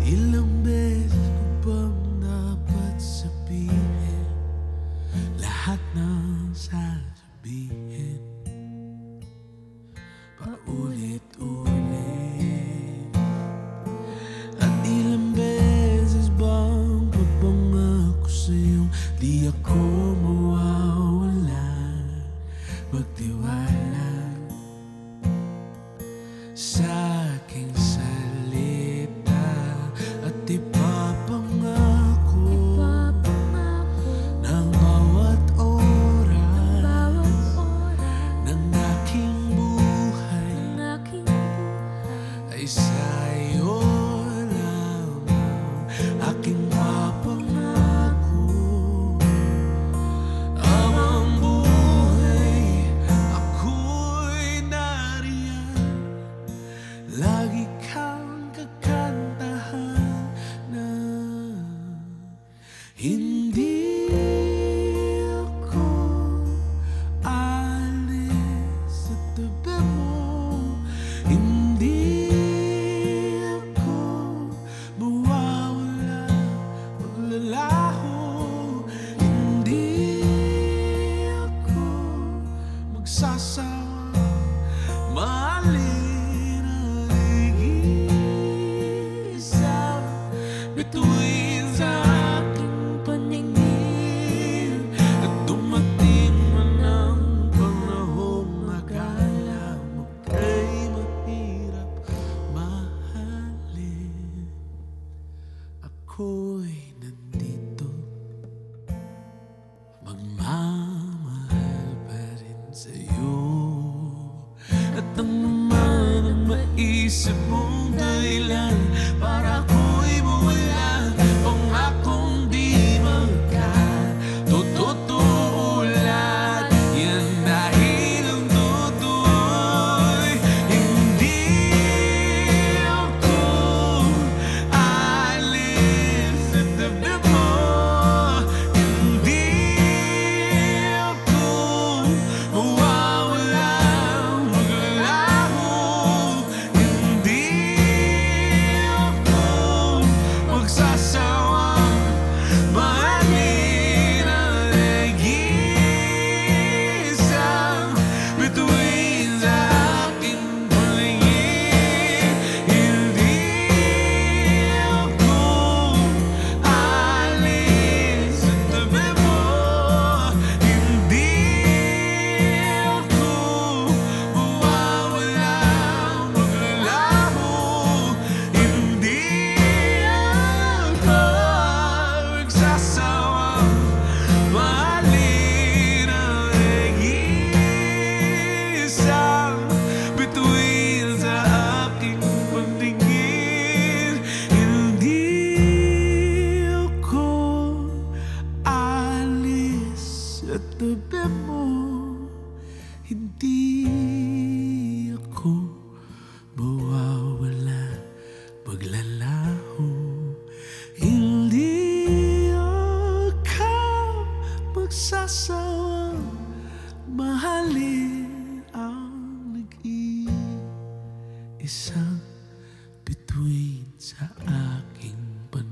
Ilang beses ko bang dapat sabihin lahat ng sasabihin paulit-ulit? At ilang beses bang papangako sa'yong di ako mawawala? Magtiwala sa aking salita at ipapangako ng bawat oras ng aking buhay ay sa'yo lamang. Aking papangako habang buhay ako'y nariyan, lagi kang kakantahan na hindi ako alis sa tabi mo, hindi ako mawawala, maglalaho, hindi ako magsasawa mahalin ang higit-isa bituin sa aking paningin. At dumating man ang panahong akala mo kay mahirap mahalin, ako'y nandito, magmamahal pa rin sa'yo. At ang naman ang maisip mong dahilan para ako'y mawala, pangakong di magkatutulan. Yan dahil ang totoo'y hindi ako alis sa tabi mo, hindi ako mawawala, maglalaho, hindi ako magsasawa mahalin ang nag-iisang bituin sa aking paningin. Hindi ako alis sa tabi mo, hindi ako mawawala, maglalaho, hindi ako magsasawa mahalin ang nag-iisang bituin sa aking paningin. Hindi ako alis sa tabi mo, hindi ako mawawala, maglalaho, hindi ako magsasawa mahalin ang nag-iisang bituin sa aking paningin.